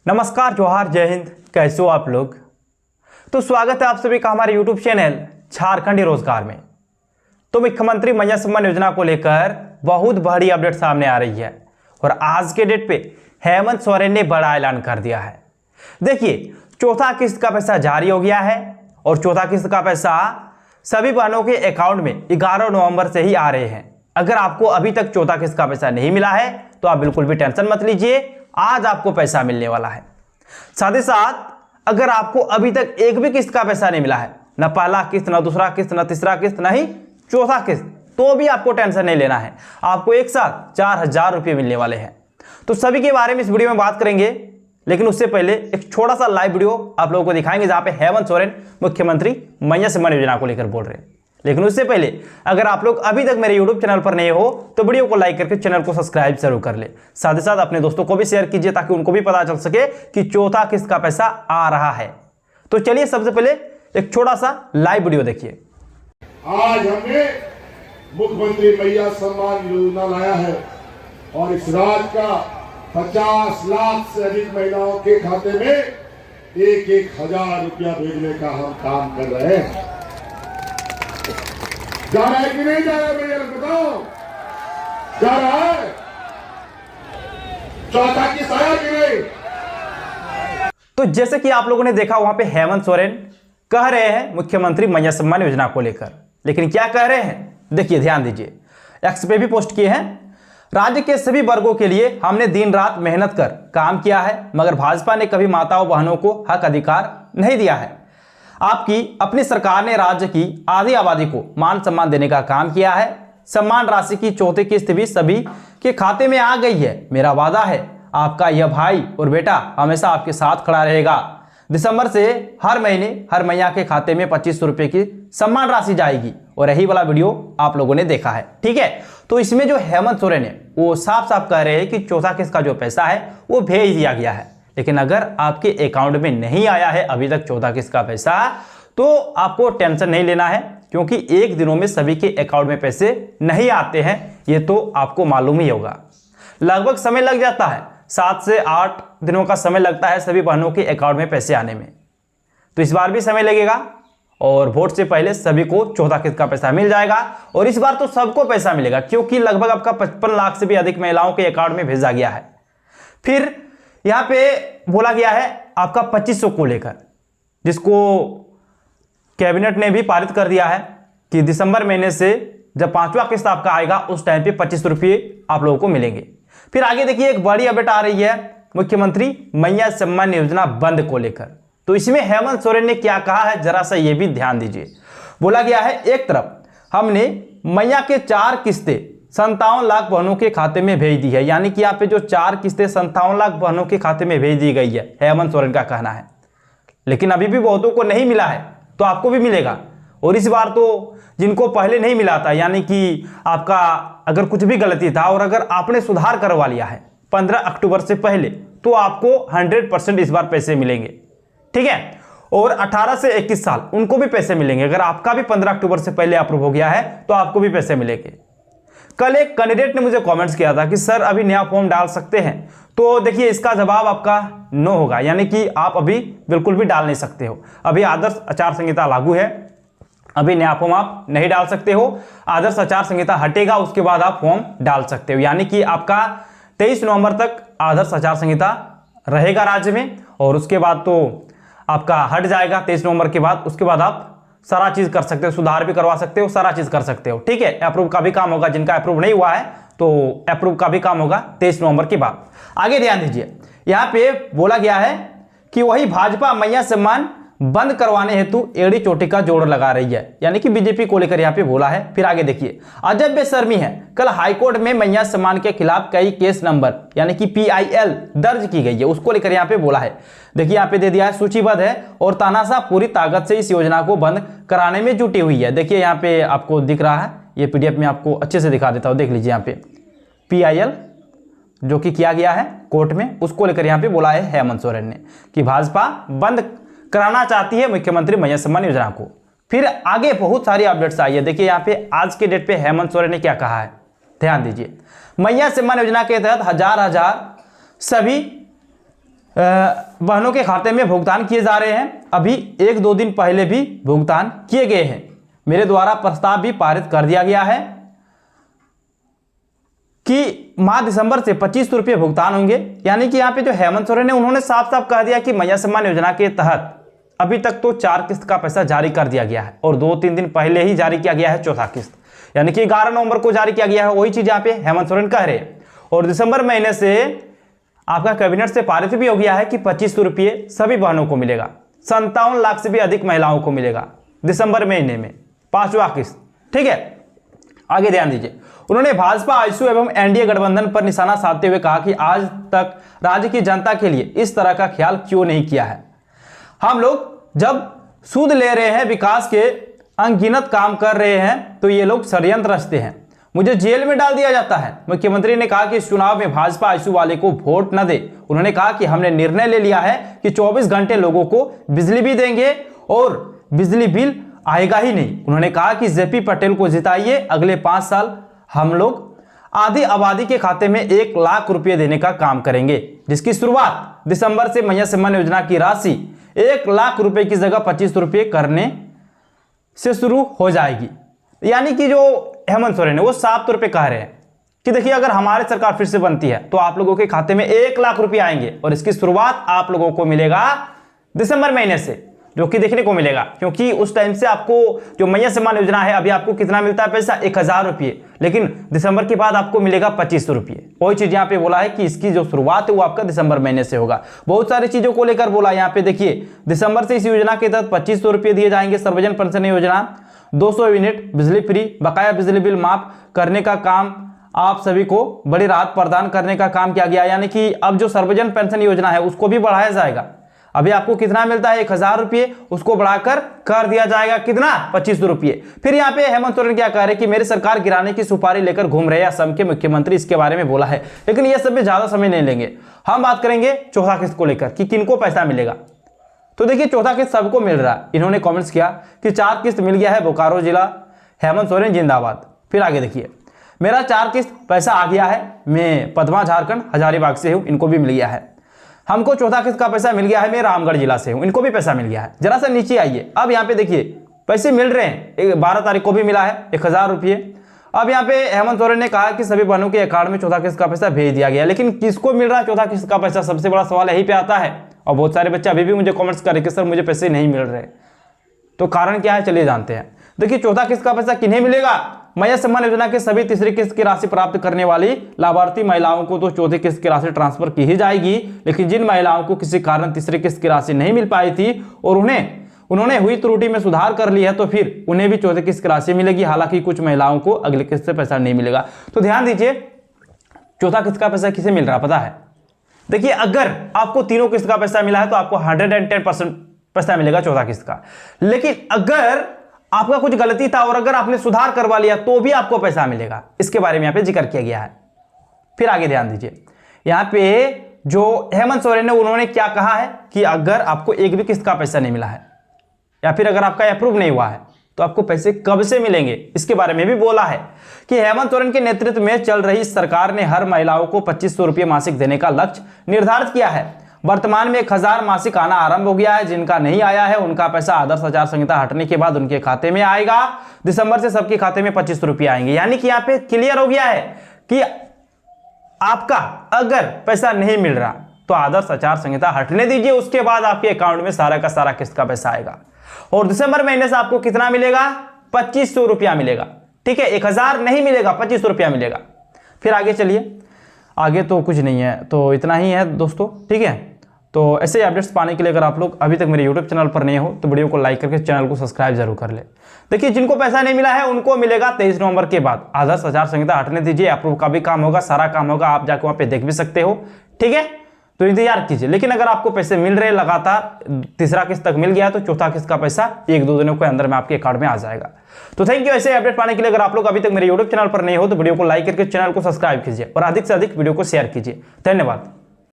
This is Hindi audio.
नमस्कार, जोहार, जय हिंद। कैसे हो आप लोग? तो स्वागत है आप सभी का हमारे YouTube चैनल झारखंडी रोजगार में। तो मुख्यमंत्री मैया सम्मान योजना को लेकर बहुत बड़ी अपडेट सामने आ रही है और आज के डेट पे हेमंत सोरेन ने बड़ा ऐलान कर दिया है। देखिए, चौथा किस्त का पैसा जारी हो गया है और चौथा किस्त का पैसा सभी बहनों के अकाउंट में 11 नवंबर से ही आ रहे हैं। अगर आपको अभी तक चौथा किस्त का पैसा नहीं मिला है तो आप बिल्कुल भी टेंशन मत लीजिए, आज आपको पैसा मिलने वाला है। साथ ही साथ अगर आपको अभी तक एक भी किस्त का पैसा नहीं मिला है, न पहला किस्त, न दूसरा किस्त, न तीसरा किस्त, न ही चौथा किस्त, तो भी आपको टेंशन नहीं लेना है। आपको एक साथ 4,000 रुपये मिलने वाले हैं। तो सभी के बारे में इस वीडियो में बात करेंगे, लेकिन उससे पहले एक छोटा सा लाइव वीडियो आप लोगों को दिखाएंगे जहां पे हेमंत सोरेन मुख्यमंत्री मैया सम्मान योजना को लेकर बोल रहे हैं। लेकिन उससे पहले अगर आप लोग अभी तक मेरे YouTube चैनल पर नए हो तो वीडियो को लाइक करके चैनल को सब्सक्राइब जरूर कर ले। साथ ही साथ अपने दोस्तों को भी शेयर कीजिए ताकि उनको भी पता चल सके कि चौथा किस्त का पैसा आ रहा है। तो चलिए सबसे पहले एक छोटा सा लाइव वीडियो देखिए। आज हमने मुख्यमंत्री मैया सम्मान योजना लाया है और इस राज्य का 50 लाख से अधिक महिलाओं के खाते में 1,000 रुपया भेजने का हम काम कर रहे हैं। जा रहा है कि नहीं जा रहा है भैया, बताओ, जा रहा है? चौथा किस्त आया कि नहीं? तो जैसे कि आप लोगों ने देखा, वहां पे हेमंत सोरेन कह रहे हैं मुख्यमंत्री मैया सम्मान योजना को लेकर, लेकिन क्या कह रहे हैं देखिए, ध्यान दीजिए। एक्स पे भी पोस्ट किए हैं, राज्य के सभी वर्गों के लिए हमने दिन रात मेहनत कर काम किया है, मगर भाजपा ने कभी माताओं बहनों को हक अधिकार नहीं दिया है। आपकी अपनी सरकार ने राज्य की आधी आबादी को मान सम्मान देने का काम किया है। सम्मान राशि की चौथी किस्त भी सभी के खाते में आ गई है। मेरा वादा है आपका यह भाई और बेटा हमेशा आपके साथ खड़ा रहेगा। दिसंबर से हर महीने हर मैया के खाते में 2500 रुपये की सम्मान राशि जाएगी और यही वाला वीडियो आप लोगों ने देखा है, ठीक है। तो इसमें जो हेमंत सोरेन है वो साफ साफ कह रहे हैं कि चौथा किस्त का जो पैसा है वो भेज दिया गया है। लेकिन अगर आपके अकाउंट में नहीं आया है अभी तक चौथा किस्त का पैसा, तो आपको टेंशन नहीं लेना है, क्योंकि एक दिनों में सभी के अकाउंट में पैसे नहीं आते हैं। ये तो आपको मालूम ही होगा। लगभग समय लग जाता है, 7 से 8 दिनों का समय लगता है सभी बहनों के अकाउंट में पैसे आने में। तो इस बार भी समय लगेगा और वोट से पहले सभी को चौथा किस्त का पैसा मिल जाएगा। और इस बार तो सबको पैसा मिलेगा, क्योंकि लगभग आपका 55 लाख से भी अधिक महिलाओं के अकाउंट में भेजा गया है। फिर यहां पे बोला गया है आपका 2500 को लेकर, जिसको कैबिनेट ने भी पारित कर दिया है कि दिसंबर महीने से जब 5वां किस्त आपका आएगा उस टाइम पे 2500 रुपये आप लोगों को मिलेंगे। फिर आगे देखिए, एक बड़ी अपडेट आ रही है मुख्यमंत्री मैया सम्मान योजना बंद को लेकर। तो इसमें हेमंत सोरेन ने क्या कहा है जरा सा ये भी ध्यान दीजिए। बोला गया है, एक तरफ हमने मैया के 4 किस्तें 57 लाख बहनों के खाते में भेज दी है, यानी कि यहाँ पे जो 4 किस्तें 57 लाख बहनों के खाते में भेज दी गई है, हेमंत सोरेन का कहना है। लेकिन अभी भी बहुतों को नहीं मिला है, तो आपको भी मिलेगा। और इस बार तो जिनको पहले नहीं मिला था, यानी कि आपका अगर कुछ भी गलती था और अगर आपने सुधार करवा लिया है 15 अक्टूबर से पहले, तो आपको 100% इस बार पैसे मिलेंगे, ठीक है। और 18 से 21 साल उनको भी पैसे मिलेंगे। अगर आपका भी 15 अक्टूबर से पहले अप्रूव हो गया है तो आपको भी पैसे मिलेंगे। कल एक कैंडिडेट ने मुझे कमेंट्स किया था कि सर अभी नया फॉर्म डाल सकते हैं, तो देखिए इसका जवाब आपका नो होगा, यानी कि आप अभी बिल्कुल भी डाल नहीं सकते हो। अभी आदर्श आचार संहिता लागू है, अभी नया फॉर्म आप नहीं डाल सकते हो। आदर्श आचार संहिता हटेगा उसके बाद आप फॉर्म डाल सकते हो, यानी कि आपका 23 नवंबर तक आदर्श आचार संहिता रहेगा राज्य में और उसके बाद तो आपका हट जाएगा 23 नवंबर के बाद। उसके बाद आप सारा चीज कर सकते हो, सुधार भी करवा सकते हो, सारा चीज कर सकते हो, ठीक है। अप्रूव का भी काम होगा, जिनका अप्रूव नहीं हुआ है तो अप्रूव का भी काम होगा 23 नवंबर के बाद। आगे ध्यान दीजिए, यहाँ पे बोला गया है कि वही भाजपा मैया सम्मान बंद करवाने हेतु एड़ी चोटी का जोड़ लगा रही है, यानी कि बीजेपी को लेकर यहाँ पे बोला है। फिर आगे देखिए, अजब बेशर्मी है, कल हाईकोर्ट में मैया सम्मान के खिलाफ कई केस नंबर यानी कि PIL दर्ज की गई है, उसको लेकर यहाँ पे बोला है। देखिए यहाँ पे दे दिया है, सूचीबद्ध है और तानाशाह पूरी ताकत से इस योजना को बंद कराने में जुटी हुई है। देखिए यहाँ पे आपको दिख रहा है, ये PDF में आपको अच्छे से दिखा देता हूँ, देख लीजिए यहाँ पे PIL जो कि किया गया है कोर्ट में, उसको लेकर यहाँ पे बोला है हेमंत सोरेन ने कि भाजपा बंद कराना चाहती है मुख्यमंत्री मैया सम्मान योजना को। फिर आगे बहुत सारी अपडेट्स आई है। देखिए यहाँ पे आज के डेट पे हेमंत सोरेन ने क्या कहा है, ध्यान दीजिए। मैया सम्मान योजना के तहत हजार सभी बहनों के खाते में भुगतान किए जा रहे हैं। अभी 1-2 दिन पहले भी भुगतान किए गए हैं। मेरे द्वारा प्रस्ताव भी पारित कर दिया गया है कि माह दिसंबर से 2500 रुपये भुगतान होंगे। यानी कि यहाँ पे जो हेमंत सोरेन है उन्होंने साफ साफ कह दिया कि मैया सम्मान योजना के तहत अभी तक तो 4 किस्त का पैसा जारी कर दिया गया है और 2-3 दिन पहले ही जारी किया गया है चौथा किस्त, यानी कि 11 नवंबर को जारी किया गया है। वही चीज यहाँ पे हेमंत सोरेन कह रहे हैं। और दिसंबर महीने से आपका कैबिनेट से पारित भी हो गया है कि 2500 रुपये सभी बहनों को मिलेगा। 57 लाख से भी अधिक महिलाओं को मिलेगा दिसंबर महीने में 5वां किस्त। ठीक है, आगे ध्यान दीजिए। उन्होंने भाजपा, आजसू एवं एनडीए गठबंधन पर निशाना साधते हुए कहा कि आज तक राज्य की जनता के लिए इस तरह का ख्याल क्यों नहीं किया है। हम लोग जब सूद ले रहे हैं, विकास के अनगिनत काम कर रहे हैं, तो ये लोग षड्यंत्र रचते हैं, मुझे जेल में डाल दिया जाता है। मुख्यमंत्री ने कहा कि इस चुनाव में भाजपा आजसू वाले को वोट न दे। उन्होंने कहा कि हमने निर्णय ले लिया है कि 24 घंटे लोगों को बिजली भी देंगे और बिजली बिल आएगा ही नहीं। उन्होंने कहा कि जेपी पटेल को जिताइए, अगले 5 साल हम लोग आधी आबादी के खाते में 1 लाख रुपए देने का काम करेंगे, जिसकी शुरुआत दिसंबर से मैया सम्मान योजना की राशि 1 लाख रुपए की जगह 2500 रुपये करने से शुरू हो जाएगी। यानी कि जो हेमंत सोरेन है वो साफ तौर पे कह रहे हैं कि देखिए, अगर हमारी सरकार फिर से बनती है तो आप लोगों के खाते में 1 लाख रुपए आएंगे और इसकी शुरुआत आप लोगों को मिलेगा दिसंबर महीने से, जो कि देखने को मिलेगा। क्योंकि उस टाइम से आपको जो मैया सम्मान योजना है, अभी आपको कितना मिलता है पैसा, 1000 रुपये, लेकिन दिसंबर के बाद आपको मिलेगा 2500 रुपये। वही चीज यहाँ पे बोला है कि इसकी जो शुरुआत है वो आपका दिसंबर महीने से होगा। बहुत सारी चीजों को लेकर बोला यहाँ पे। देखिए, दिसंबर से इस योजना के तहत 2500 रुपये दिए जाएंगे। सर्वजन पेंशन योजना, 200 यूनिट बिजली फ्री, बकाया बिजली बिल माफ करने का काम, आप सभी को बड़ी राहत प्रदान करने का काम किया गया। यानी कि अब जो सर्वजन पेंशन योजना है उसको भी बढ़ाया जाएगा। अभी आपको कितना मिलता है, 1000 रुपये, उसको बढ़ाकर कर दिया जाएगा कितना, 2500 रुपये। फिर यहाँ पे हेमंत सोरेन क्या कह रहे हैं कि मेरी सरकार गिराने की सुपारी लेकर घूम रहे हैं असम के मुख्यमंत्री, इसके बारे में बोला है। लेकिन ये सब में ज्यादा समय नहीं लेंगे, हम बात करेंगे चौथा किस्त को लेकर कि किनको पैसा मिलेगा। तो देखिए, चौथा किस्त सबको मिल रहा है। इन्होंने कमेंट्स किया कि 4 किस्त मिल गया है बोकारो जिला, हेमंत सोरेन जिंदाबाद। फिर आगे देखिए, मेरा 4 किस्त पैसा आ गया है, मैं पदमा झारखंड हजारीबाग से हूं, इनको भी मिल गया है। हमको चौथा किस्त का पैसा मिल गया है, मैं रामगढ़ जिला से हूं, इनको भी पैसा मिल गया है। जरा सा नीचे आइए, अब यहाँ पे देखिए पैसे मिल रहे हैं। 12 तारीख को भी मिला है 1000 रुपये। अब यहाँ पे हेमंत सोरेन ने कहा कि सभी बहनों के अकाउंट में चौथा किस्त का पैसा भेज दिया गया, लेकिन किसको मिल रहा है चौथा किस्त का पैसा, सबसे बड़ा सवाल यही पे आता है। और बहुत सारे बच्चे अभी भी मुझे कमेंट्स कर रहे कि सर मुझे पैसे नहीं मिल रहे, तो कारण क्या है चलिए जानते हैं। देखिए, चौथा किस्त का पैसा किन्हें मिलेगा, मैया सम्मान योजना के सभी तीसरी किस्त की राशि प्राप्त करने वाली लाभार्थी महिलाओं को तो चौथी किस्त की राशि ट्रांसफर की ही जाएगी। लेकिन जिन महिलाओं को किसी कारण तीसरी किस्त की राशि नहीं मिल पाई थी और उन्होंने हुई त्रुटि में सुधार कर लिया है, तो फिर उन्हें भी चौथी किस्त की राशि मिलेगी। हालांकि कुछ महिलाओं को अगली किस्त से पैसा नहीं मिलेगा। तो ध्यान दीजिए, चौथा किस्त का पैसा किसे मिल रहा है पता है। देखिए, अगर आपको तीनों किस्त का पैसा मिला है तो आपको 110% पैसा मिलेगा चौथा किस्त का। लेकिन अगर आपका कुछ गलती था और अगर आपने सुधार करवा लिया तो भी आपको पैसा मिलेगा। इसके बारे में यहां पे जिक्र किया गया है। फिर आगे ध्यान दीजिए, यहां पे जो हेमंत सोरेन है उन्होंने क्या कहा है कि अगर आपको एक भी किस्त का पैसा नहीं मिला है या फिर अगर आपका अप्रूव नहीं हुआ है तो आपको पैसे कब से मिलेंगे, इसके बारे में भी बोला है कि हेमंत सोरेन के नेतृत्व में चल रही सरकार ने हर महिलाओं को 2500 रुपये मासिक देने का लक्ष्य निर्धारित किया है। वर्तमान में 1000 मासिक आना आरंभ हो गया है। जिनका नहीं आया है उनका पैसा आदर्श आचार संहिता हटने के बाद उनके खाते में आएगा। दिसंबर से सबके खाते में 2500 रुपये आएंगे। यानी कि यहाँ पे क्लियर हो गया है कि आपका अगर पैसा नहीं मिल रहा तो आदर्श आचार संहिता हटने दीजिए, उसके बाद आपके अकाउंट में सारा का सारा किस्त का पैसा आएगा। और दिसंबर महीने से आपको कितना मिलेगा, 2500 रुपया मिलेगा। ठीक है, 1000 नहीं मिलेगा, 2500 रुपया मिलेगा। फिर आगे चलिए, आगे तो कुछ नहीं है, तो इतना ही है दोस्तों। ठीक है, तो ऐसे अपडेट्स पाने के लिए अगर आप लोग अभी तक मेरे YouTube चैनल पर नए हो तो वीडियो को लाइक करके चैनल को सब्सक्राइब जरूर कर ले। देखिए, जिनको पैसा नहीं मिला है उनको मिलेगा 23 नवंबर के बाद। आदर्श आचार संहिता हटने दीजिए, अप्रूव का भी काम होगा, सारा काम होगा, आप जाकर वहां पे देख भी सकते हो। ठीक है, तो इंतजार कीजिए। लेकिन अगर आपको पैसे मिल रहे लगातार, तीसरा किस्त तक मिल गया तो चौथा किस्त का पैसा 1-2 दिनों के अंदर में आपके अकाउंट में आ जाएगा। तो थैंक यू। ऐसे अपडेट पाने के लिए अगर आप लोग अभी तक मेरे YouTube चैनल पर नए हो तो वीडियो को लाइक करके चैनल को सब्सक्राइब कीजिए और अधिक से अधिक वीडियो को शेयर कीजिए। धन्यवाद।